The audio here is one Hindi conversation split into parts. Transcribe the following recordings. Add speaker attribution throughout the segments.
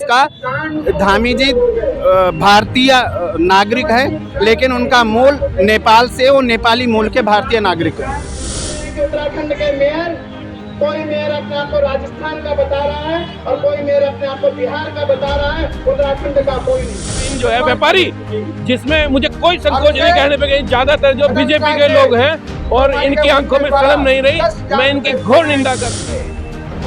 Speaker 1: का धामी जी भारतीय नागरिक है, लेकिन उनका मूल नेपाल से, वो नेपाली मूल के भारतीय नागरिक है।
Speaker 2: उत्तराखंड के मेयर, कोई मेयर अपने आप को राजस्थान का बता रहा है और कोई मेयर अपने आप को बिहार का बता रहा है, उत्तराखंड का कोई नहीं।
Speaker 3: जो है व्यापारी, जिसमें मुझे कोई संकोच नहीं कहने पे कि ज्यादातर जो बीजेपी के लोग हैं और इनकी आंखों में शर्म नहीं रही, मैं इनकी घोर निंदा करता हूं।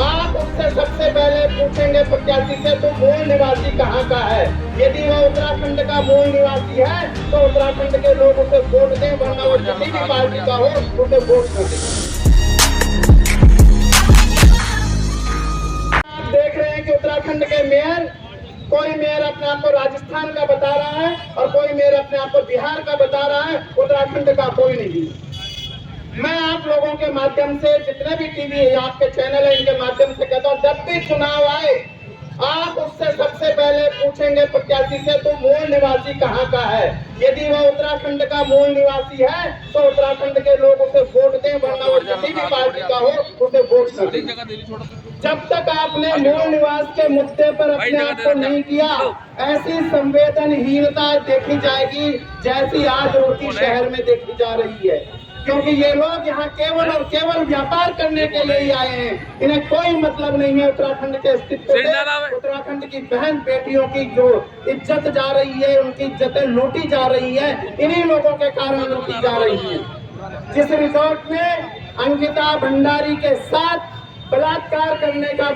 Speaker 2: आप उससे सबसे पहले पूछेंगे प्रत्याशी से, तो मूल निवासी कहाँ का है। यदि वह उत्तराखंड का मूल निवासी है तो उत्तराखंड के लोग उसे वोट दें, वरना वो किसी भी पार्टी का हो उसे वोट न दें। आप देख रहे हैं कि उत्तराखंड के मेयर, कोई मेयर अपने आप को राजस्थान का बता रहा है और कोई मेयर अपने आप को बिहार का बता रहा है, उत्तराखंड का कोई नहीं। मैं आप लोगों के माध्यम से, जितने भी टीवी आपके चैनल है, इनके माध्यम से कहता हूँ, जब भी चुनाव आए आप उससे सबसे पहले पूछेंगे प्रत्याशी से, तो मूल निवासी कहाँ का है। यदि वह उत्तराखंड का मूल निवासी है तो उत्तराखंड के लोग उसे वोट दें, वरना वो किसी भी पार्टी का हो उसे वोट न दें। जब तक आपने मूल निवास के मुद्दे पर अपने आप को नहीं किया, ऐसी संवेदनहीनता देखी जाएगी जैसी आज रोटी शहर में देखी जा रही है। क्योंकि ये लोग यहाँ केवल और केवल व्यापार करने के लिए ही आए हैं, इन्हें कोई मतलब नहीं है उत्तराखंड के अस्तित्व से। उत्तराखंड की बहन बेटियों की जो इज्जत जा रही है, उनकी इज्जतें लूटी जा रही है, इन्हीं लोगों के कारण लूटी जा रही है। जिस रिजॉर्ट में अंकिता भंडारी के साथ बलात्कार करने का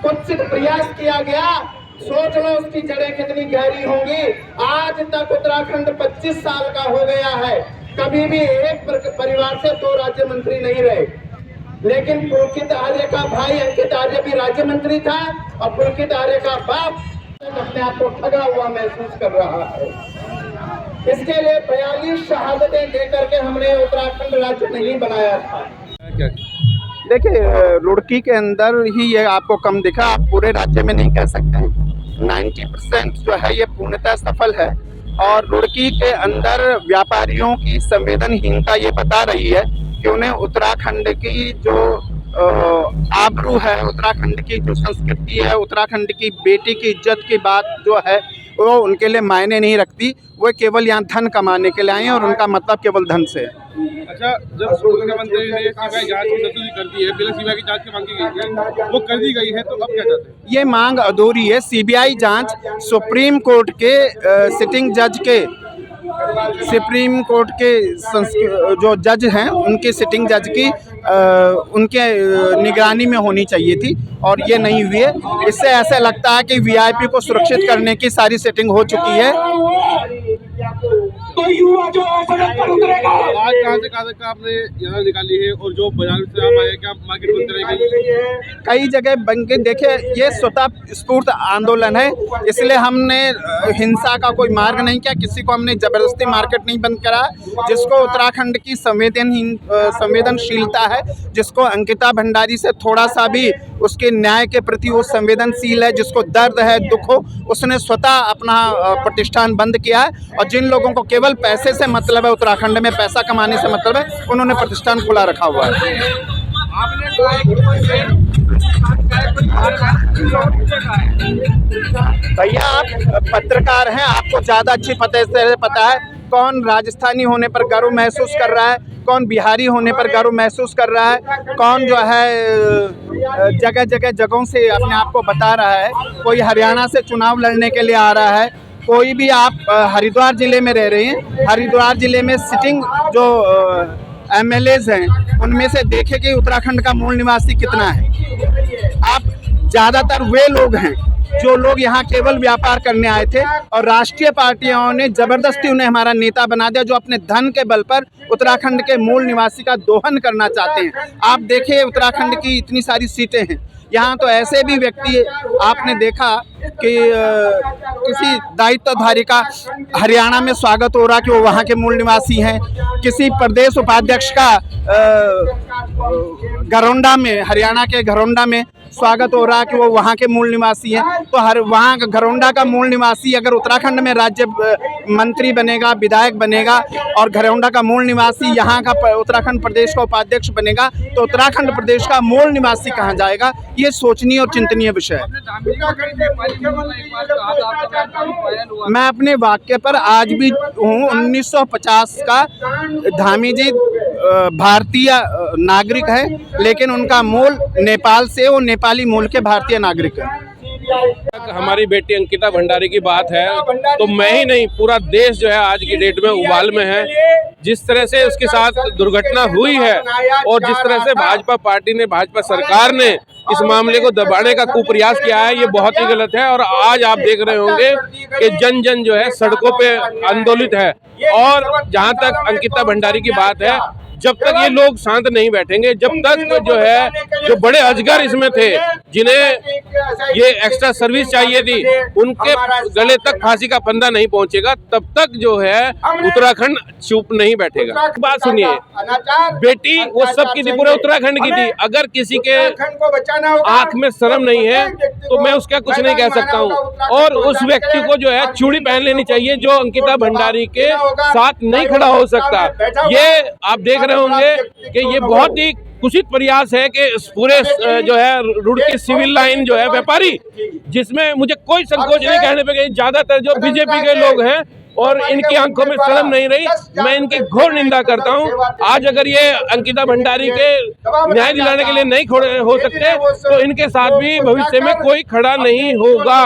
Speaker 2: कुत्सित प्रयास किया गया, सोच लो उसकी जड़ें कितनी गहरी होंगी। आज तक उत्तराखंड 25 साल का हो गया है, कभी भी एक परिवार से 2 राज्य मंत्री नहीं रहे। लेकिन पुलकित आर्य का भाई अंकित आर्य भी राज्य मंत्री था और पुलकित आर्य का बाप अपने आप को ठगा हुआ महसूस कर रहा है। इसके लिए 42 शहादतें देकर के हमने उत्तराखंड राज्य नहीं बनाया था।
Speaker 1: देखिए, रुड़की के अंदर ही ये आपको कम दिखा, आप पूरे राज्य में नहीं कह सकते हैं। 90% जो है ये पूर्णतः सफल है। और रुड़की के अंदर व्यापारियों की संवेदनहीनता ये बता रही है कि उन्हें उत्तराखंड की जो आबरू है, उत्तराखंड की जो संस्कृति है, उत्तराखंड की बेटी की इज्जत की बात जो है वो उनके लिए मायने नहीं रखती। वो केवल यहाँ धन कमाने के लिए आए हैं और उनका मतलब केवल धन से है।
Speaker 3: अच्छा, जब मुख्यमंत्री ने सीबीआई जांच की मंजूरी कर दी है, पहले सीबीआई की जांच की मांग की गई है, वो कर दी गई है, तो अब क्या चाहते हैं?
Speaker 1: ये मांग अधूरी है। सीबीआई जांच सुप्रीम कोर्ट के सुप्रीम कोर्ट के जो जज हैं, उनके सिटिंग जज की उनके निगरानी में होनी चाहिए थी और ये नहीं हुई है। इससे ऐसा लगता है कि वीआईपी को सुरक्षित करने की सारी सेटिंग हो चुकी है।
Speaker 2: तो युवा जो सड़क पर उतरेगा।
Speaker 3: आज कहाँ से आपने यहाँ निकाली है और जो बाजार से आप आए, क्या मार्केट बंद रहेगी?
Speaker 1: कई जगह बन के देखिए, ये स्वतः स्फूर्त आंदोलन है, इसलिए हमने हिंसा का कोई मार्ग नहीं किया, किसी को हमने जबरदस्ती मार्केट नहीं बंद करा। जिसको उत्तराखंड की संवेदनशीलता है, जिसको अंकिता भंडारी से थोड़ा सा भी उसके न्याय के प्रति वो संवेदनशील है, जिसको दर्द है, दुख हो, उसने स्वतः अपना प्रतिष्ठान बंद किया है। और जिन लोगों को केवल पैसे से मतलब है, उत्तराखंड में पैसा कमाने से मतलब है, उन्होंने प्रतिष्ठान खुला रखा हुआ है। भैया, आप पत्रकार हैं, आपको ज़्यादा अच्छी पता है कौन राजस्थानी होने पर गर्व महसूस कर रहा है, कौन बिहारी होने पर गर्व महसूस कर रहा है, कौन जो है जगहों से अपने आप को बता रहा है। कोई हरियाणा से चुनाव लड़ने के लिए आ रहा है, कोई भी। आप हरिद्वार ज़िले में रह रहे हैं, हरिद्वार ज़िले में सिटिंग जो एमएलएज हैं, उनमें से देखें कि उत्तराखंड का मूल निवासी कितना है। आप ज़्यादातर वे लोग हैं जो लोग यहाँ केवल व्यापार करने आए थे और राष्ट्रीय पार्टियों ने ज़बरदस्ती उन्हें हमारा नेता बना दिया, जो अपने धन के बल पर उत्तराखंड के मूल निवासी का दोहन करना चाहते हैं। आप देखिए, उत्तराखंड की इतनी सारी सीटें हैं, यहाँ तो ऐसे भी व्यक्ति आपने देखा कि किसी दायित्वधारी का हरियाणा में स्वागत हो रहा कि वो वहाँ के मूल निवासी हैं, किसी प्रदेश उपाध्यक्ष का घरौंडा में, हरियाणा के घरौंडा में स्वागत हो रहा है कि वो वहाँ के मूल निवासी हैं। तो हर वहाँ का घरौंडा का मूल निवासी अगर उत्तराखंड में राज्य मंत्री बनेगा, विधायक बनेगा और घरौंडा का मूल निवासी यहाँ का उत्तराखंड प्रदेश का उपाध्यक्ष बनेगा, तो उत्तराखंड प्रदेश का मूल निवासी कहाँ जाएगा? ये सोचनीय और चिंतनीय विषय है। मैं अपने वाक्य पर आज भी हूँ। 1950 का धामी जी भारतीय नागरिक है, लेकिन उनका मूल नेपाल से, वो नेपाली मूल के भारतीय नागरिक है।
Speaker 3: हमारी बेटी अंकिता भंडारी की बात है तो मैं ही नहीं, पूरा देश जो है आज की डेट में उबाल में है। जिस तरह से उसके साथ दुर्घटना हुई है और जिस तरह से भाजपा पार्टी ने, भाजपा सरकार ने इस मामले को दबाने का कुप्रयास किया है, ये बहुत ही गलत है। और आज आप देख रहे होंगे कि जन जन जो है सड़कों पे आंदोलित है। और जहां तक अंकिता भंडारी की बात है, जब तक ये लोग शांत नहीं बैठेंगे, जब तक जो है जो बड़े अजगर इसमें थे, जिन्हें ये एक्स्ट्रा सर्विस चाहिए थी, उनके गले तक फांसी का फंदा नहीं पहुंचेगा, तब तक जो है उत्तराखंड चुप नहीं बैठेगा। बात सुनिए, बेटी वो सबकी थी, पूरे उत्तराखंड की थी। अगर किसी के आंख में शर्म नहीं है तो मैं उसका कुछ नहीं कह सकता हूँ। और उस व्यक्ति को जो है चूड़ी पहन लेनी चाहिए जो अंकिता भंडारी के साथ नहीं खड़ा हो सकता। ये आप देख रहे होंगे कि ये बहुत ही कुचित प्रयास है कि पूरे जो है रुड़की सिविल लाइन जो है व्यापारी, जिसमें मुझे कोई संकोच नहीं कहने पे, ज्यादातर जो बीजेपी के लोग हैं और इनकी आंखों में शर्म नहीं रही, मैं इनकी घोर निंदा करता हूं। आज अगर ये अंकिता भंडारी के न्याय दिलाने के लिए नहीं खड़े हो सकते तो इनके साथ भी भविष्य में कोई खड़ा नहीं होगा।